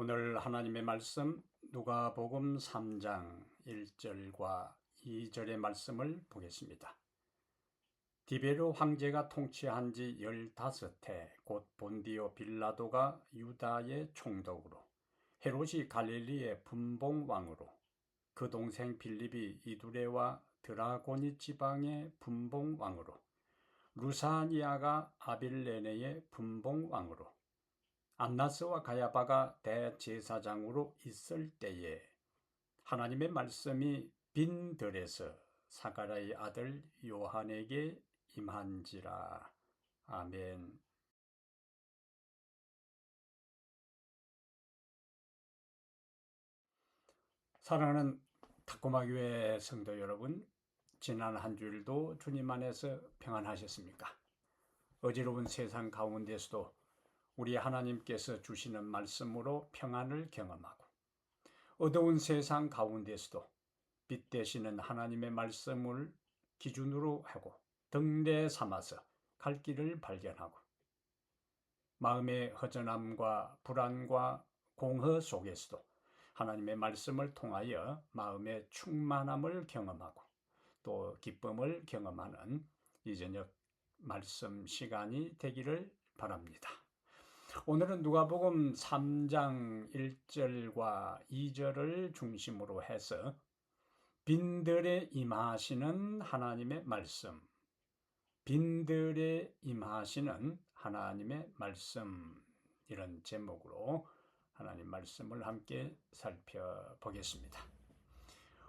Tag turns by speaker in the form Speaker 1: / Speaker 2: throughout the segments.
Speaker 1: 오늘 하나님의 말씀 누가복음 3장 1절과 2절의 말씀을 보겠습니다. 디베르 황제가 통치한 지 15해 곧 본디오 빌라도가 유다의 총독으로 헤롯이 갈릴리의 분봉왕으로 그 동생 빌립이 이두레와 드라고니 지방의 분봉왕으로 루사니아가 아빌레네의 분봉왕으로 안나스와 가야바가 대제사장으로 있을 때에 하나님의 말씀이 빈 들에서 사가랴의 아들 요한에게 임한지라. 아멘. 사랑하는 탁구마 교회 성도 여러분, 지난 한 주일도 주님 안에서 평안하셨습니까? 어지러운 세상 가운데서도 우리 하나님께서 주시는 말씀으로 평안을 경험하고 어두운 세상 가운데서도 빛 되시는 하나님의 말씀을 기준으로 하고 등대 삼아서 갈 길을 발견하고 마음의 허전함과 불안과 공허 속에서도 하나님의 말씀을 통하여 마음의 충만함을 경험하고 또 기쁨을 경험하는 이 저녁 말씀 시간이 되기를 바랍니다. 오늘은 누가복음 3장 1절과 2절을 중심으로 해서 빈들에 임하시는 하나님의 말씀, 빈들에 임하시는 하나님의 말씀, 이런 제목으로 하나님 말씀을 함께 살펴보겠습니다.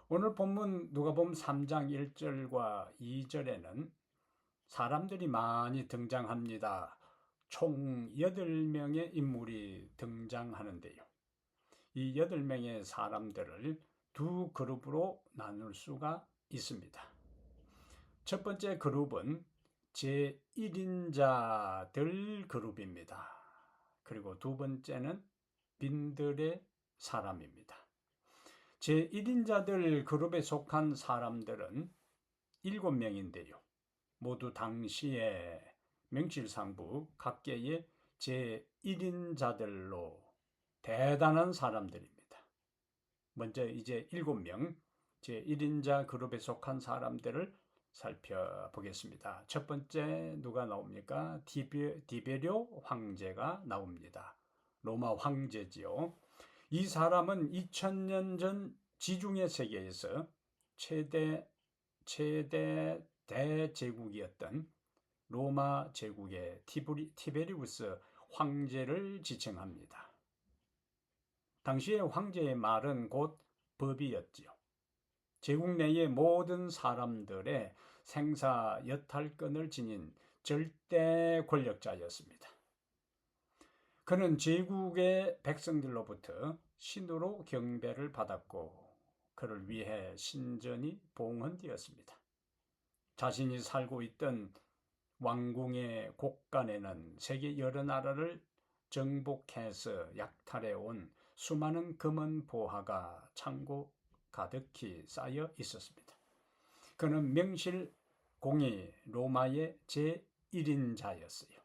Speaker 1: 오늘 본문 누가복음 3장 1절과 2절에는 사람들이 많이 등장합니다. 총 8명의 인물이 등장하는데요. 이 8명의 사람들을 두 그룹으로 나눌 수가 있습니다. 첫 번째 그룹은 제1인자들 그룹입니다. 그리고 두 번째는 빈들의 사람입니다. 제1인자들 그룹에 속한 사람들은 7명인데요. 모두 당시에 명실상부 각계의 제1인자들로 대단한 사람들입니다. 먼저 이제 7명 제1인자 그룹에 속한 사람들을 살펴보겠습니다. 첫 번째 누가 나옵니까? 디베료 황제가 나옵니다. 로마 황제지요. 이 사람은 2000년 전 지중해 세계에서 최대 대제국이었던 로마 제국의 티베리우스 황제를 지칭합니다. 당시의 황제의 말은 곧 법이었지요. 제국 내의 모든 사람들의 생사 여탈권을 지닌 절대 권력자였습니다. 그는 제국의 백성들로부터 신으로 경배를 받았고 그를 위해 신전이 봉헌되었습니다. 자신이 살고 있던 왕궁의 곳간에는 세계 여러 나라를 정복해서 약탈해 온 수많은 금은 보화가 창고 가득히 쌓여 있었습니다. 그는 명실공히 로마의 제1인자였어요.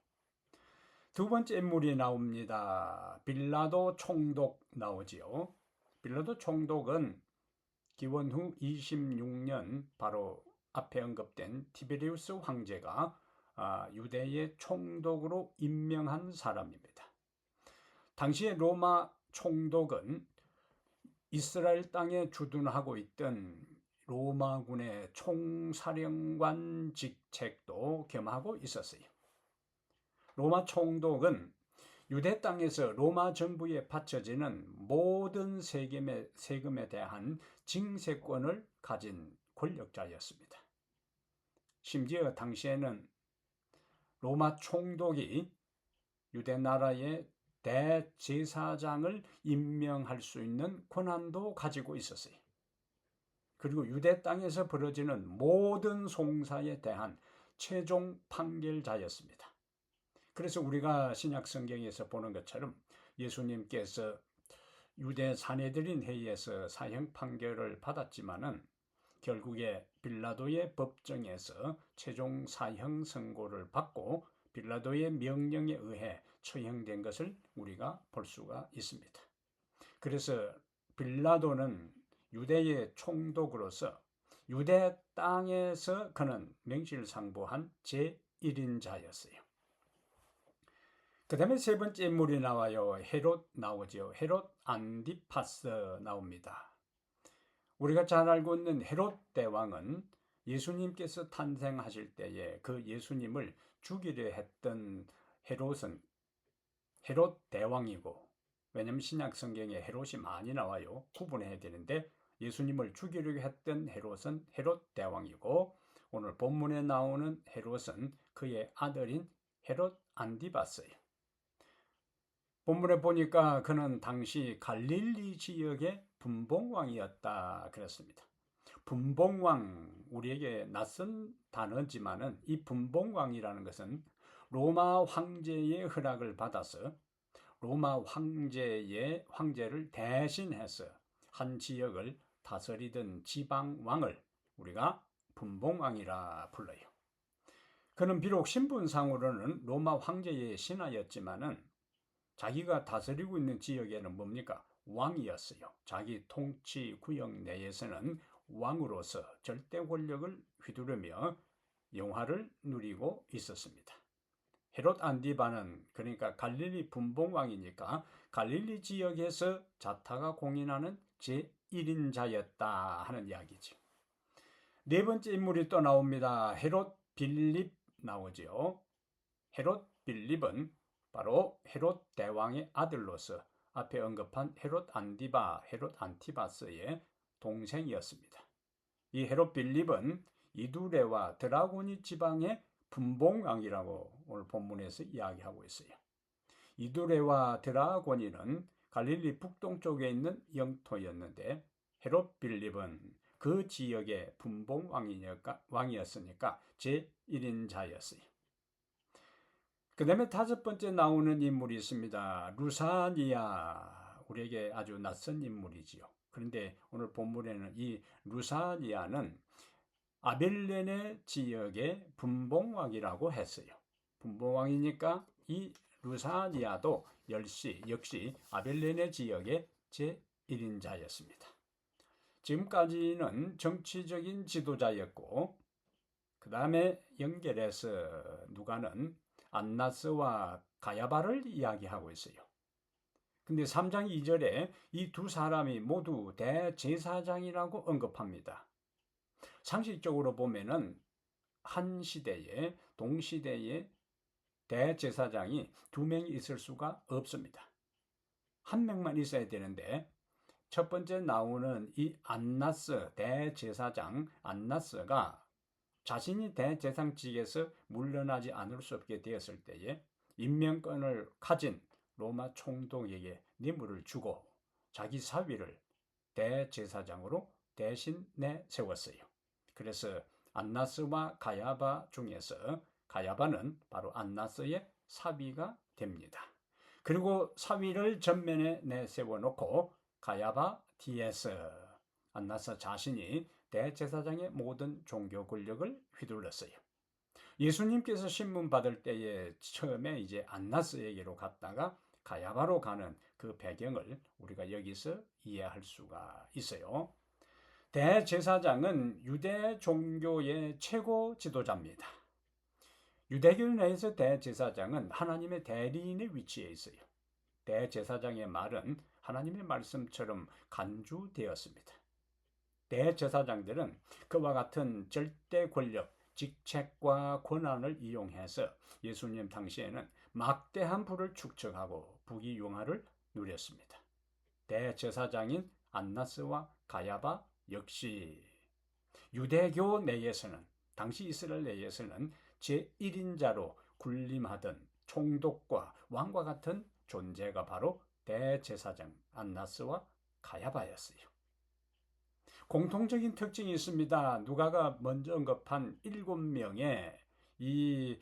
Speaker 1: 두 번째 인물이 나옵니다. 빌라도 총독 나오지요. 빌라도 총독은 기원 후 26년 바로 앞에 언급된 티베리우스 황제가 유대의 총독으로 임명한 사람입니다. 당시의 로마 총독은 이스라엘 땅에 주둔하고 있던 로마군의 총사령관 직책도 겸하고 있었어요. 로마 총독은 유대 땅에서 로마 정부에 바쳐지는 모든 세금에 대한 징세권을 가진 권력자였습니다. 심지어 당시에는 로마 총독이 유대 나라의 대제사장을 임명할 수 있는 권한도 가지고 있었어요. 그리고 유대 땅에서 벌어지는 모든 송사에 대한 최종 판결자였습니다. 그래서 우리가 신약 성경에서 보는 것처럼 예수님께서 유대 사내들인 회의에서 사형 판결을 받았지만은 결국에 빌라도의 법정에서 최종 사형 선고를 받고 빌라도의 명령에 의해 처형된 것을 우리가 볼 수가 있습니다. 그래서 빌라도는 유대의 총독으로서 유대 땅에서 그는 명실상부한 제1인자였어요. 그 다음에 세 번째 인물이 나와요. 헤롯 나오죠. 헤롯 안디파스 나옵니다. 우리가 잘 알고 있는 헤롯 대왕은 예수님께서 탄생하실 때에 그 예수님을 죽이려 했던 헤롯은 헤롯 대왕이고, 왜냐하면 신약 성경에 헤롯이 많이 나와요. 구분해야 되는데 예수님을 죽이려고 했던 헤롯은 헤롯 대왕이고, 오늘 본문에 나오는 헤롯은 그의 아들인 헤롯 안디바스예요. 본문에 보니까 그는 당시 갈릴리 지역의 분봉왕이었다 그랬습니다. 분봉왕, 우리에게 낯선 단어지만은 이 분봉왕이라는 것은 로마 황제의 허락을 받아서 로마 황제를 대신해서 한 지역을 다스리던 지방왕을 우리가 분봉왕이라 불러요. 그는 비록 신분상으로는 로마 황제의 신하였지만은 자기가 다스리고 있는 지역에는 뭡니까? 왕이었어요. 자기 통치 구역 내에서는 왕으로서 절대 권력을 휘두르며 영화를 누리고 있었습니다. 헤롯 안디바는 그러니까 갈릴리 분봉왕이니까 갈릴리 지역에서 자타가 공인하는 제1인자였다 하는 이야기죠. 네 번째 인물이 또 나옵니다. 헤롯 빌립 나오죠. 헤롯 빌립은 바로 헤롯 대왕의 아들로서 앞에 언급한 헤롯 안디바, 헤롯 안티바스의 동생이었습니다. 이 헤롯 빌립은 이두레와 드라고니 지방의 분봉왕이라고 오늘 본문에서 이야기하고 있어요. 이두레와 드라고니는 갈릴리 북동쪽에 있는 영토였는데 헤롯 빌립은 그 지역의 분봉왕이었으니까 제1인자였어요. 그 다음에 다섯 번째 나오는 인물이 있습니다. 루사니아, 우리에게 아주 낯선 인물이지요. 그런데 오늘 본문에는 이 루사니아는 아벨레네 지역의 분봉왕이라고 했어요. 분봉왕이니까 이 루사니아도 역시 아벨레네 지역의 제1인자였습니다. 지금까지는 정치적인 지도자였고, 그 다음에 연결해서 누가는 안나스와 가야바를 이야기하고 있어요. 근데 3장 2절에 이 두 사람이 모두 대제사장이라고 언급합니다. 상식적으로 보면은 한 시대에 동시대에 대제사장이 두 명이 있을 수가 없습니다. 한 명만 있어야 되는데 첫 번째 나오는 이 안나스 대제사장 안나스가 자신이 대제사장직에서 물러나지 않을 수 없게 되었을 때에 임명권을 가진 로마 총독에게 뇌물을 주고 자기 사위를 대제사장으로 대신 내세웠어요. 그래서 안나스와 가야바 중에서 가야바는 바로 안나스의 사위가 됩니다. 그리고 사위를 전면에 내세워놓고 가야바 뒤에서 안나스 자신이 대제사장의 모든 종교 권력을 휘둘렀어요. 예수님께서 신문 받을 때에 처음에 이제 안나스에게로 갔다가 가야바로 가는 그 배경을 우리가 여기서 이해할 수가 있어요. 대제사장은 유대 종교의 최고 지도자입니다. 유대교 내에서 대제사장은 하나님의 대리인의 위치에 있어요. 대제사장의 말은 하나님의 말씀처럼 간주되었습니다. 대제사장들은 그와 같은 절대 권력, 직책과 권한을 이용해서 예수님 당시에는 막대한 부를 축적하고 부귀영화를 누렸습니다. 대제사장인 안나스와 가야바 역시 유대교 내에서는 당시 이스라엘 내에서는 제1인자로 군림하던 총독과 왕과 같은 존재가 바로 대제사장 안나스와 가야바였어요. 공통적인 특징이 있습니다. 누가가 먼저 언급한 7명의 이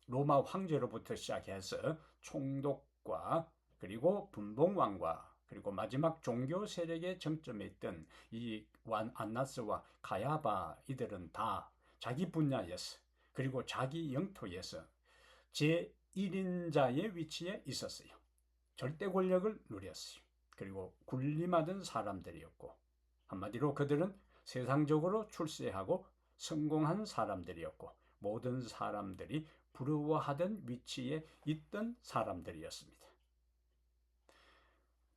Speaker 1: 로마 황제로부터 시작해서 총독과 그리고 분봉왕과 그리고 마지막 종교 세력의 정점에 있던 이 안나스와 가야바 이들은 다 자기 분야에서 그리고 자기 영토에서 제1인자의 위치에 있었어요. 절대 권력을 누렸어요. 그리고 군림하던 사람들이었고, 한마디로 그들은 세상적으로 출세하고 성공한 사람들이었고, 모든 사람들이 부러워하던 위치에 있던 사람들이었습니다.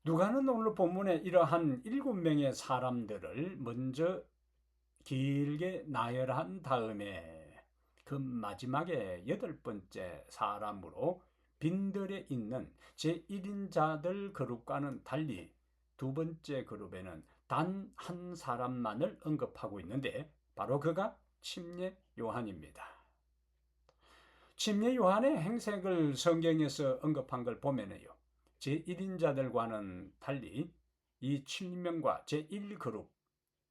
Speaker 1: 누가는 오늘 본문에 이러한 7명의 사람들을 먼저 길게 나열한 다음에 그 마지막에 8번째 사람으로 빈들에 있는 제1인자들 그룹과는 달리 두 번째 그룹에는 단 한 사람만을 언급하고 있는데, 바로 그가 침례 요한입니다. 침례 요한의 행색을 성경에서 언급한 걸 보면요, 제1인자들과는 달리 이 7명과 제1그룹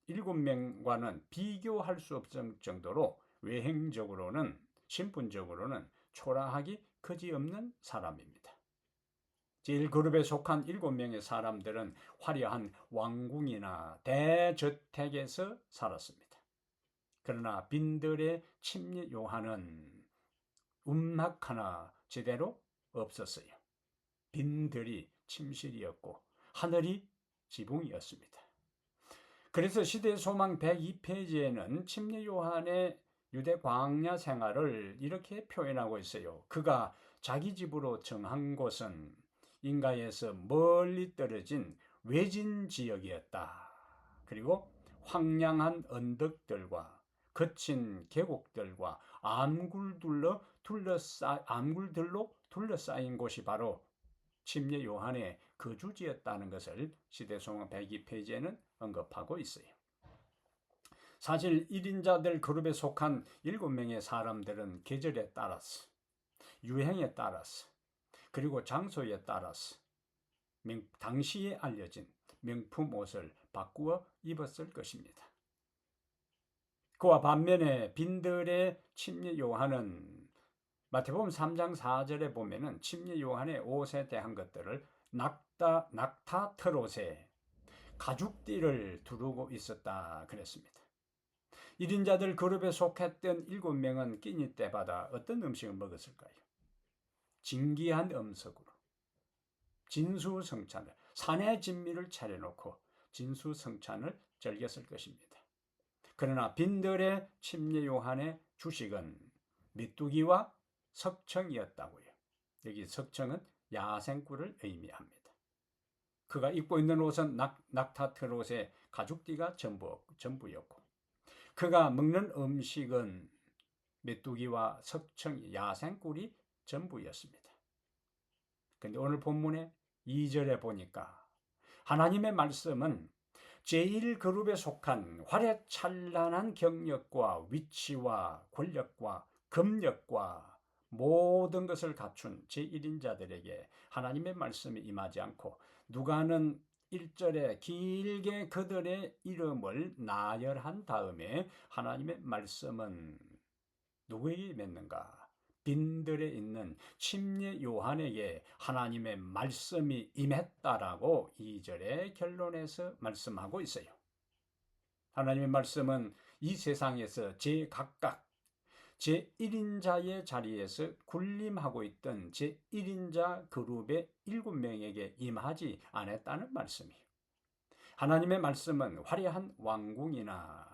Speaker 1: 7명과는 비교할 수 없을 정도로 외행적으로는, 신분적으로는 초라하기 그지없는 사람입니다. 제1그룹에 속한 7명의 사람들은 화려한 왕궁이나 대저택에서 살았습니다. 그러나 빈들의 침례 요한은 움막 하나 제대로 없었어요. 빈들이 침실이었고 하늘이 지붕이었습니다. 그래서 시대소망 102페이지에는 침례 요한의 유대 광야 생활을 이렇게 표현하고 있어요. 그가 자기 집으로 정한 곳은 인가에서 멀리 떨어진 외진 지역이었다. 그리고 황량한 언덕들과 거친 계곡들과 암굴들로 둘러싸인 곳이 바로 침례 요한의 거주지였다는 것을 시대소망 102페이지에는 언급하고 있어요. 사실 1인자들 그룹에 속한 7명의 사람들은 계절에 따라서, 유행에 따라서, 그리고 장소에 따라서 당시에 알려진 명품 옷을 바꾸어 입었을 것입니다. 그와 반면에 빈들의 침례 요한은 마태복음 3장 4절에 보면은 침례 요한의 옷에 대한 것들을 낙타트롯에 가죽띠를 두르고 있었다 그랬습니다. 1인자들 그룹에 속했던 7명은 끼니 때마다 어떤 음식을 먹었을까요? 진귀한 음식으로 진수성찬을, 산의 진미를 차려놓고 진수성찬을 즐겼을 것입니다. 그러나 빈들의 침례 요한의 주식은 메뚜기와 석청이었다고요. 여기 석청은 야생꿀을 의미합니다. 그가 입고 있는 옷은 낙타트롯의 가죽띠가 전부였고, 그가 먹는 음식은 메뚜기와 석청, 야생꿀이 전부였습니다. 그런데 오늘 본문의 2절에 보니까 하나님의 말씀은 제1그룹에 속한 화려찬란한 경력과 위치와 권력과 금력과 모든 것을 갖춘 제1인자들에게 하나님의 말씀이 임하지 않고, 누가는 1절에 길게 그들의 이름을 나열한 다음에 하나님의 말씀은 누구에게 임했는가? 빈들에 있는 침례 요한에게 하나님의 말씀이 임했다라고 2절의 결론에서 말씀하고 있어요. 하나님의 말씀은 이 세상에서 각각 제1인자의 자리에서 군림하고 있던 제1인자 그룹의 7명에게 임하지 않았다는 말씀이에요. 하나님의 말씀은 화려한 왕궁이나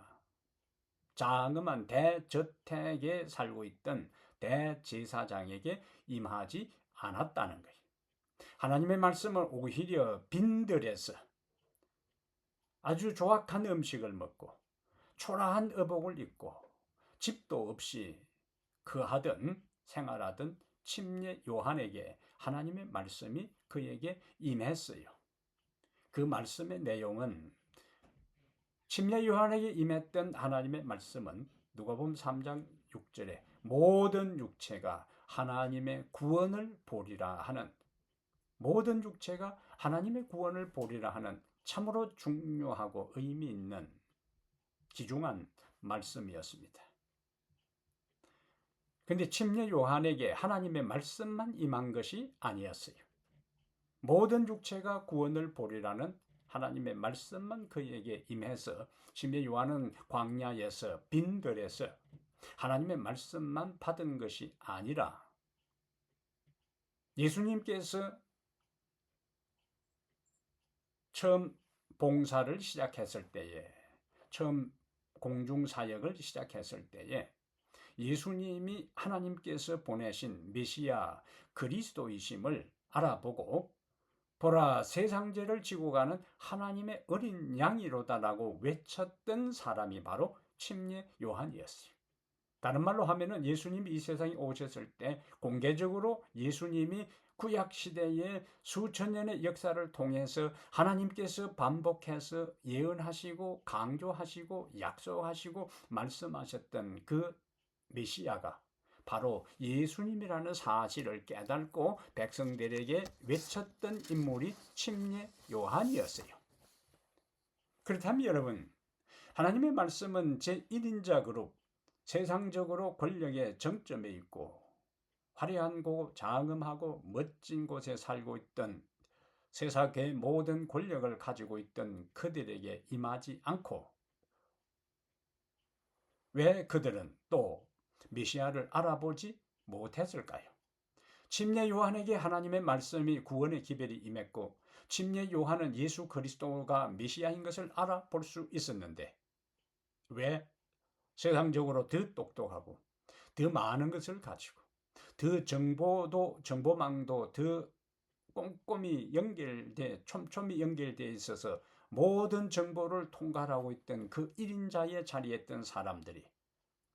Speaker 1: 장엄한 대저택에 살고 있던 대제사장에게 임하지 않았다는 거예요. 하나님의 말씀은 오히려 빈들에서 아주 조악한 음식을 먹고 초라한 의복을 입고 집도 없이 생활하던 침례 요한에게 하나님의 말씀이 그에게 임했어요. 그 말씀의 내용은, 침례 요한에게 임했던 하나님의 말씀은 누가복음 3장 6절에 모든 육체가 하나님의 구원을 보리라 하는, 모든 육체가 하나님의 구원을 보리라 하는 참으로 중요하고 의미 있는 귀중한 말씀이었습니다. 그런데 침례 요한에게 하나님의 말씀만 임한 것이 아니었어요. 모든 육체가 구원을 보리라는 하나님의 말씀만 그에게 임해서 침례 요한은 광야에서 빈들에서 하나님의 말씀만 받은 것이 아니라 예수님께서 처음 봉사를 시작했을 때에, 처음 공중사역을 시작했을 때에 예수님이 하나님께서 보내신 메시아 그리스도이심을 알아보고 보라 세상죄를 지고 가는 하나님의 어린 양이로다라고 외쳤던 사람이 바로 침례 요한이었어요. 다른 말로 하면은 예수님이 이 세상에 오셨을 때 공개적으로 예수님이 구약 시대의 수천 년의 역사를 통해서 하나님께서 반복해서 예언하시고 강조하시고 약속하시고 말씀하셨던 그 메시아가 바로 예수님이라는 사실을 깨닫고 백성들에게 외쳤던 인물이 침례 요한이었어요. 그렇다면 여러분, 하나님의 말씀은 제1인자 그룹, 세상적으로 권력의 정점에 있고 화려하고 장엄하고 멋진 곳에 살고 있던 세상의 모든 권력을 가지고 있던 그들에게 임하지 않고 왜 그들은 또 메시아를 알아보지 못했을까요? 침례 요한에게 하나님의 말씀이 구원의 기별이 임했고 침례 요한은 예수 그리스도가 메시아인 것을 알아볼 수 있었는데 왜 세상적으로 더 똑똑하고 더 많은 것을 가지고 더 정보망도 더 꼼꼼히 촘촘히 연결되어 있어서 모든 정보를 통달하고 있던 그 1인자의 자리에 있던 사람들이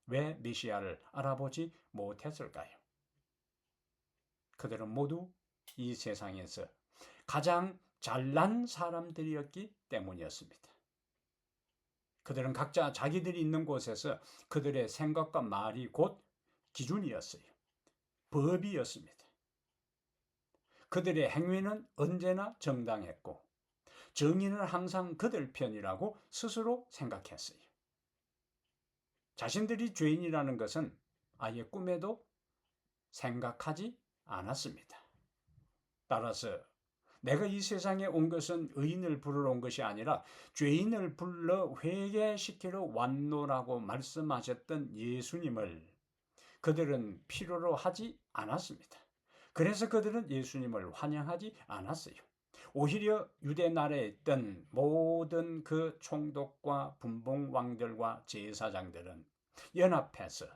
Speaker 1: 왜 메시아를 알아보지 못했을까요? 그들은 모두 이 세상에서 가장 잘난 사람들이었기 때문이었습니다. 그들은 각자 자기들이 있는 곳에서 그들의 생각과 말이 곧 기준이었어요. 법이었습니다. 그들의 행위는 언제나 정당했고 정의는 항상 그들 편이라고 스스로 생각했어요. 자신들이 죄인이라는 것은 아예 꿈에도 생각하지 않았습니다. 따라서 내가 이 세상에 온 것은 의인을 부르러 온 것이 아니라 죄인을 불러 회개시키러 왔노라고 말씀하셨던 예수님을 그들은 필요로 하지 않았습니다. 그래서 그들은 예수님을 환영하지 않았어요. 오히려 유대 나라에 있던 모든 그 총독과 분봉왕들과 제사장들은 연합해서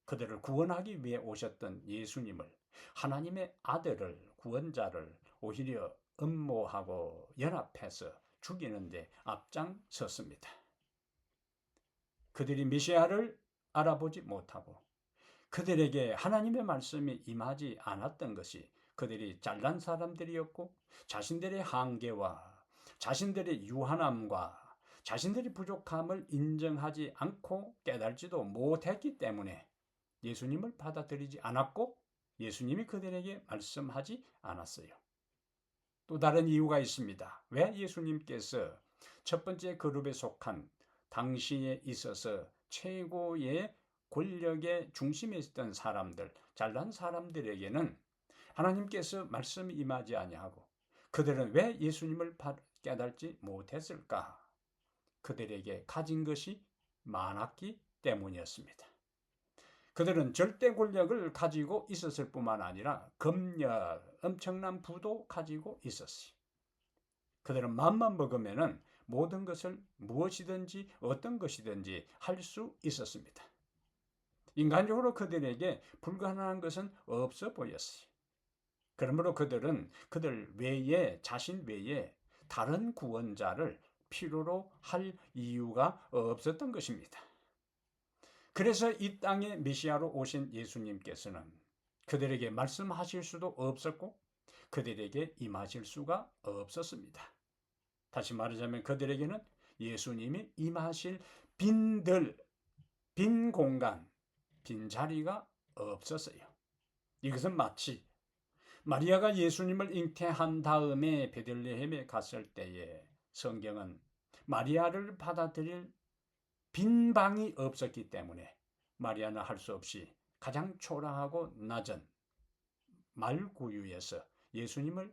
Speaker 1: 그들을 구원하기 위해 오셨던 예수님을, 하나님의 아들을, 구원자를 오히려 음모하고 연합해서 죽이는 데 앞장섰습니다. 그들이 메시아를 알아보지 못하고 그들에게 하나님의 말씀이 임하지 않았던 것이 그들이 잘난 사람들이었고 자신들의 한계와 자신들의 유한함과 자신들의 부족함을 인정하지 않고 깨달지도 못했기 때문에 예수님을 받아들이지 않았고 예수님이 그들에게 말씀하지 않았어요. 또 다른 이유가 있습니다. 왜 예수님께서 첫 번째 그룹에 속한 당시에 있어서 최고의 권력의 중심에 있던 사람들, 잘난 사람들에게는 하나님께서 말씀이 임하지 아니하고 그들은 왜 예수님을 깨닫지 못했을까? 그들에게 가진 것이 많았기 때문이었습니다. 그들은 절대 권력을 가지고 있었을 뿐만 아니라 검열, 엄청난 부도 가지고 있었어요. 그들은 맘만 먹으면은 모든 것을 무엇이든지 어떤 것이든지 할 수 있었습니다. 인간적으로 그들에게 불가능한 것은 없어 보였어요. 그러므로 그들은 그들 외에, 자신 외에 다른 구원자를 필요로 할 이유가 없었던 것입니다. 그래서 이 땅에 메시아로 오신 예수님께서는 그들에게 말씀하실 수도 없었고 그들에게 임하실 수가 없었습니다. 다시 말하자면 그들에게는 예수님이 임하실 빈 공간, 빈 자리가 없었어요. 이것은 마치 마리아가 예수님을 잉태한 다음에 베들레헴에 갔을 때에 성경은 마리아를 받아들일 빈 방이 없었기 때문에 마리아는 할 수 없이 가장 초라하고 낮은 말구유에서 예수님을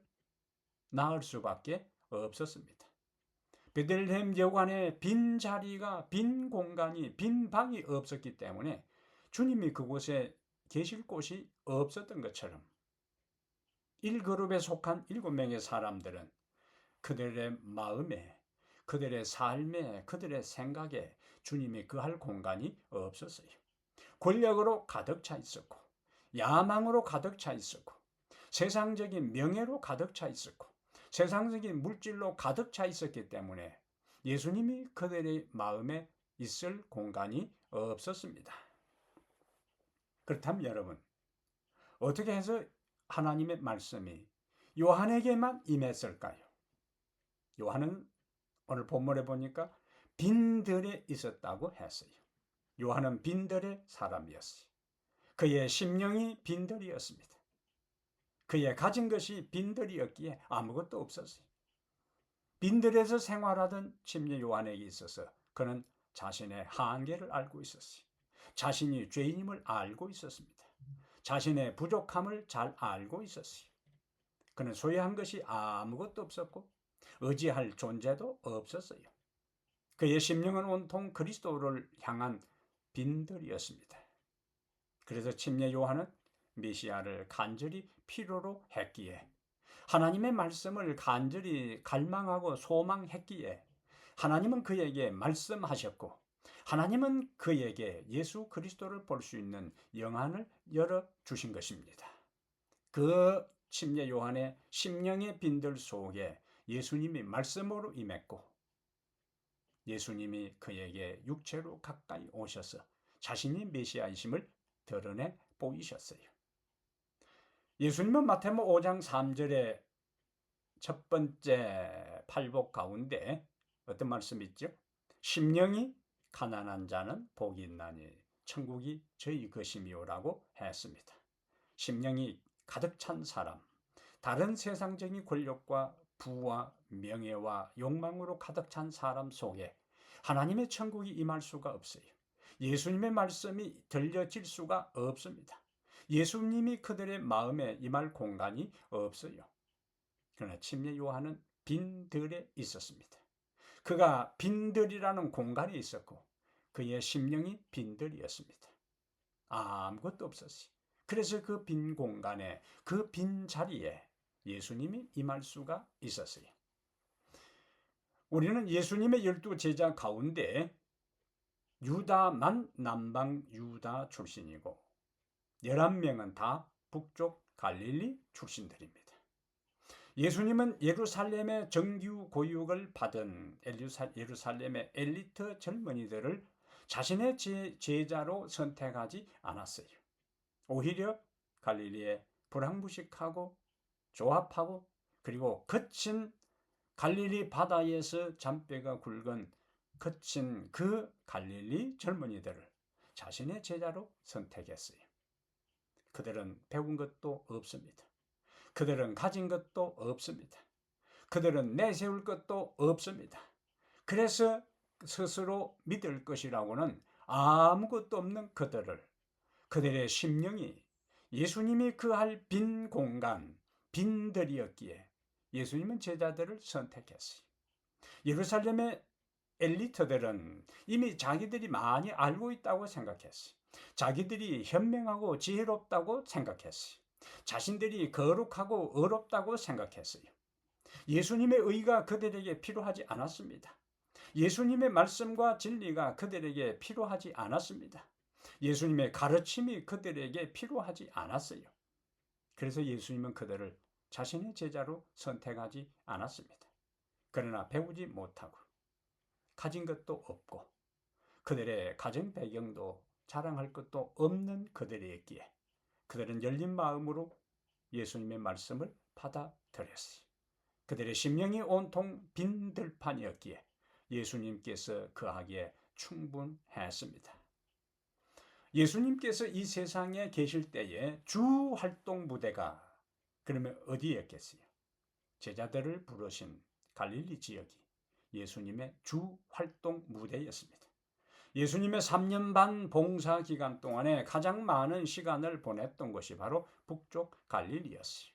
Speaker 1: 낳을 수밖에 없었습니다. 베들레헴 여관에 빈 자리가, 빈 공간이, 빈 방이 없었기 때문에 주님이 그곳에 계실 곳이 없었던 것처럼 1그룹에 속한 7명의 사람들은 그들의 마음에, 그들의 삶에, 그들의 생각에 주님이 거할 공간이 없었어요. 권력으로 가득 차 있었고, 야망으로 가득 차 있었고, 세상적인 명예로 가득 차 있었고, 세상적인 물질로 가득 차 있었기 때문에 예수님이 그들의 마음에 있을 공간이 없었습니다. 그렇다면 여러분, 어떻게 해서 하나님의 말씀이 요한에게만 임했을까요? 요한은 오늘 본문에 보니까 빈들에 있었다고 했어요. 요한은 빈들의 사람이었어요. 그의 심령이 빈들이었습니다. 그의 가진 것이 빈들이었기에 아무것도 없었어요. 빈들에서 생활하던 침례 요한에게 있어서 그는 자신의 한계를 알고 있었어요. 자신이 죄인임을 알고 있었습니다. 자신의 부족함을 잘 알고 있었어요. 그는 소유한 것이 아무것도 없었고 의지할 존재도 없었어요. 그의 심령은 온통 그리스도를 향한 빈들이었습니다. 그래서 침례 요한은 메시아를 간절히 필요로 했기에, 하나님의 말씀을 간절히 갈망하고 소망했기에 하나님은 그에게 말씀하셨고, 하나님은 그에게 예수 그리스도를 볼 수 있는 영안을 열어주신 것입니다. 그 침례 요한의 심령의 빈들 속에 예수님이 말씀으로 임했고, 예수님이 그에게 육체로 가까이 오셔서 자신이 메시아이심을 드러내 보이셨어요. 예수님은 마태복음 5장 3절에 첫 번째 팔복 가운데 어떤 말씀이 있죠? 심령이 가난한 자는 복이 있나니 천국이 저희 것임이요라고 했습니다. 심령이 가득 찬 사람, 다른 세상적인 권력과 부와 명예와 욕망으로 가득 찬 사람 속에 하나님의 천국이 임할 수가 없어요. 예수님의 말씀이 들려질 수가 없습니다. 예수님이 그들의 마음에 임할 공간이 없어요. 그러나 침례 요한은 빈들에 있었습니다. 그가 빈들이라는 공간에 있었고 그의 심령이 빈들이었습니다. 아무것도 없었어요. 그래서 그 빈 공간에, 그 빈 자리에 예수님이 임할 수가 있었어요. 우리는 예수님의 12 제자 가운데 유다만 남방 유다 출신이고 11명은 다 북쪽 갈릴리 출신들입니다. 예수님은 예루살렘의 정규 교육을 받은 예루살렘의 엘리트 젊은이들을 자신의 제자로 선택하지 않았어요. 오히려 갈릴리에 불황부식하고 조합하고 그리고 거친 갈릴리 바다에서 잔뼈가 굵은 거친 그 갈릴리 젊은이들을 자신의 제자로 선택했어요. 그들은 배운 것도 없습니다. 그들은 가진 것도 없습니다. 그들은 내세울 것도 없습니다. 그래서 스스로 믿을 것이라고는 아무것도 없는 그들의 심령이 예수님이 그할 빈 공간, 빈들이었기에 예수님은 제자들을 선택했어요. 예루살렘의 엘리트들은 이미 자기들이 많이 알고 있다고 생각했어요. 자기들이 현명하고 지혜롭다고 생각했어요. 자신들이 거룩하고 의롭다고 생각했어요. 예수님의 의가 그들에게 필요하지 않았습니다. 예수님의 말씀과 진리가 그들에게 필요하지 않았습니다. 예수님의 가르침이 그들에게 필요하지 않았어요. 그래서 예수님은 그들을 자신의 제자로 선택하지 않았습니다. 그러나 배우지 못하고 가진 것도 없고 그들의 가정 배경도 자랑할 것도 없는 그들이었기에 그들은 열린 마음으로 예수님의 말씀을 받아들였어요. 그들의 심령이 온통 빈 들판이었기에 예수님께서 거하기에 충분했습니다. 예수님께서 이 세상에 계실 때에 주 활동 무대가 그러면 어디였겠어요? 제자들을 부르신 갈릴리 지역이 예수님의 주 활동 무대였습니다. 예수님의 3년 반 봉사 기간 동안에 가장 많은 시간을 보냈던 곳이 바로 북쪽 갈릴리였어요.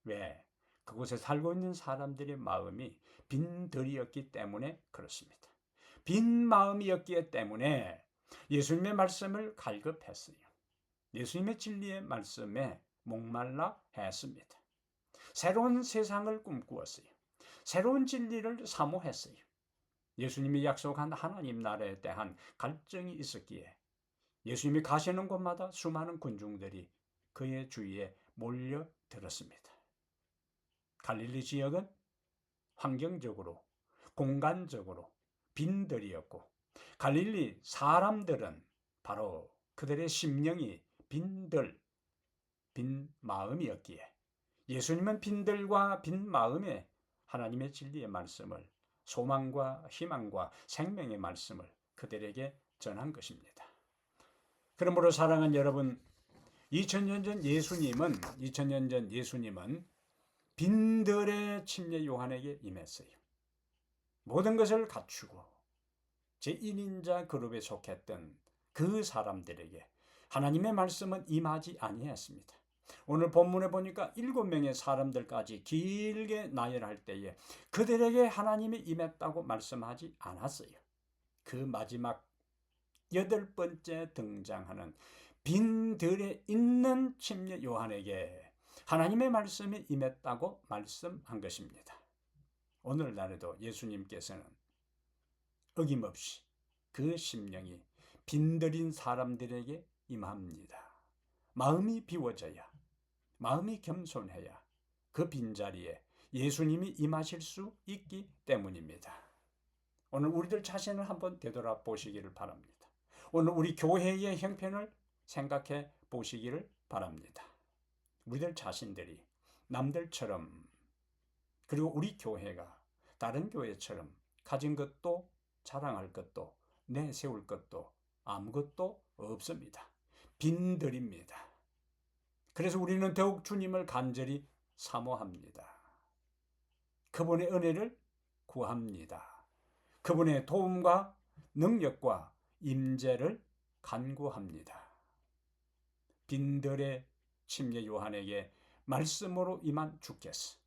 Speaker 1: 왜? 그곳에 살고 있는 사람들의 마음이 빈들이었기 때문에 그렇습니다. 빈 마음이었기 때문에 예수님의 말씀을 갈급했어요. 예수님의 진리의 말씀에 목말라 했습니다. 새로운 세상을 꿈꾸었어요. 새로운 진리를 사모했어요. 예수님이 약속한 하나님 나라에 대한 갈증이 있었기에 예수님이 가시는 곳마다 수많은 군중들이 그의 주위에 몰려들었습니다. 갈릴리 지역은 환경적으로, 공간적으로 빈들이었고 갈릴리 사람들은 바로 그들의 심령이 빈 마음이었기에 예수님은 빈들과 빈 마음에 하나님의 진리의 말씀을, 소망과 희망과 생명의 말씀을 그들에게 전한 것입니다. 그러므로 사랑하는 여러분, 2000년 전 예수님은 빈들의 침례 요한에게 임했어요. 모든 것을 갖추고 제1인자 그룹에 속했던 그 사람들에게 하나님의 말씀은 임하지 아니했습니다. 오늘 본문에 보니까 7명의 사람들까지 길게 나열할 때에 그들에게 하나님이 임했다고 말씀하지 않았어요. 그 마지막 8번째 등장하는 빈들에 있는 침례 요한에게 하나님의 말씀이 임했다고 말씀한 것입니다. 오늘날에도 예수님께서는 어김없이 그 심령이 빈들인 사람들에게 임합니다. 마음이 비워져야, 마음이 겸손해야 그 빈자리에 예수님이 임하실 수 있기 때문입니다. 오늘 우리들 자신을 한번 되돌아보시기를 바랍니다. 오늘 우리 교회의 형편을 생각해 보시기를 바랍니다. 우리들 자신들이 남들처럼, 그리고 우리 교회가 다른 교회처럼 가진 것도 자랑할 것도 내세울 것도 아무것도 없습니다. 빈들입니다. 그래서 우리는 더욱 주님을 간절히 사모합니다. 그분의 은혜를 구합니다. 그분의 도움과 능력과 임재를 간구합니다. 빈들의 침례 요한에게 말씀으로 임한 주께서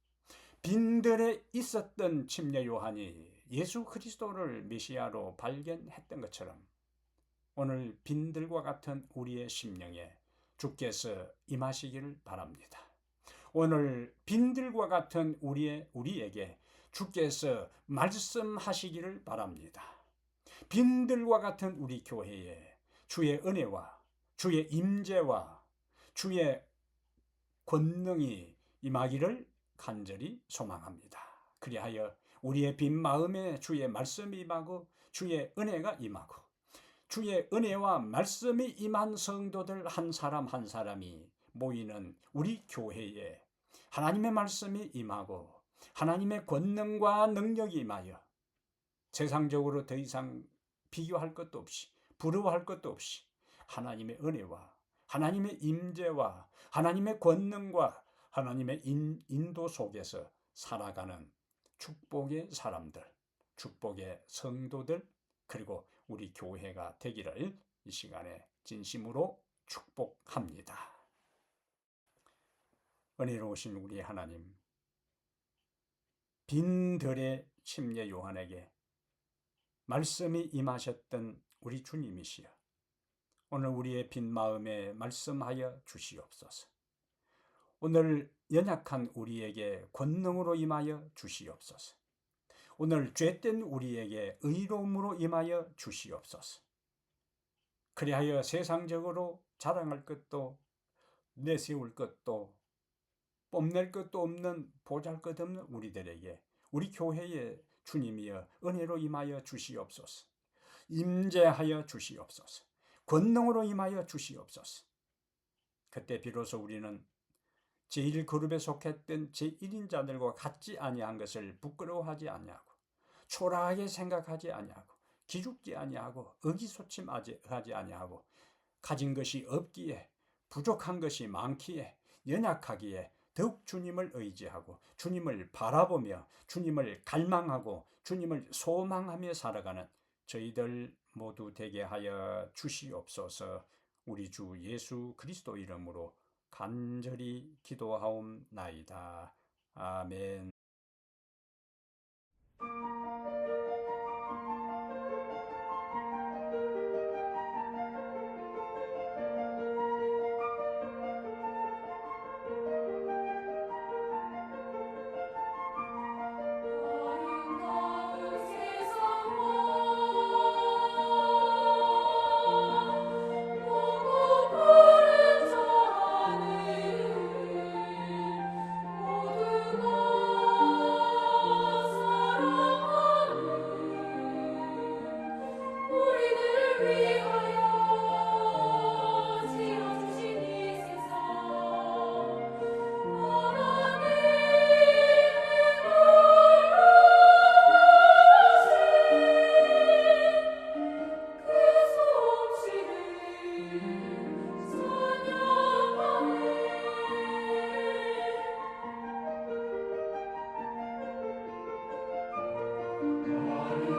Speaker 1: 빈들에 있었던 침례 요한이 예수 그리스도를 메시아로 발견했던 것처럼 오늘 빈들과 같은 우리의 심령에 주께서 임하시기를 바랍니다. 오늘 빈들과 같은 우리에게 주께서 말씀하시기를 바랍니다. 빈들과 같은 우리 교회에 주의 은혜와 주의 임재와 주의 권능이 임하기를 간절히 소망합니다. 그리하여 우리의 빈 마음에 주의 말씀이 임하고 주의 은혜가 임하고 주의 은혜와 말씀이 임한 성도들 한 사람 한 사람이 모이는 우리 교회에 하나님의 말씀이 임하고 하나님의 권능과 능력이 임하여 세상적으로 더 이상 비교할 것도 없이 부러워할 것도 없이 하나님의 은혜와 하나님의 임재와 하나님의 권능과 하나님의 인도 속에서 살아가는 축복의 사람들, 축복의 성도들, 그리고 우리 교회가 되기를 이 시간에 진심으로 축복합니다. 은혜로우신 우리 하나님, 빈들의 침례 요한에게 말씀이 임하셨던 우리 주님이시여, 오늘 우리의 빈 마음에 말씀하여 주시옵소서. 오늘 연약한 우리에게 권능으로 임하여 주시옵소서. 오늘 죄된 우리에게 의로움으로 임하여 주시옵소서. 그리하여 세상적으로 자랑할 것도 내세울 것도 뽐낼 것도 없는 보잘것없는 우리들에게 우리 교회의 주님이여 은혜로 임하여 주시옵소서. 임재하여 주시옵소서. 권능으로 임하여 주시옵소서. 그때 비로소 우리는 제1그룹에 속했던 제1인자들과 같지 아니한 것을 부끄러워하지 아니하고 초라하게 생각하지 아니하고 기죽지 아니하고 의기소침하지 아니하고 가진 것이 없기에 부족한 것이 많기에 연약하기에 더욱 주님을 의지하고 주님을 바라보며 주님을 갈망하고 주님을 소망하며 살아가는 저희들 모두 되게 하여 주시옵소서. 우리 주 예수 그리스도 이름으로 간절히 기도하옵나이다. 아멘.
Speaker 2: 아멘.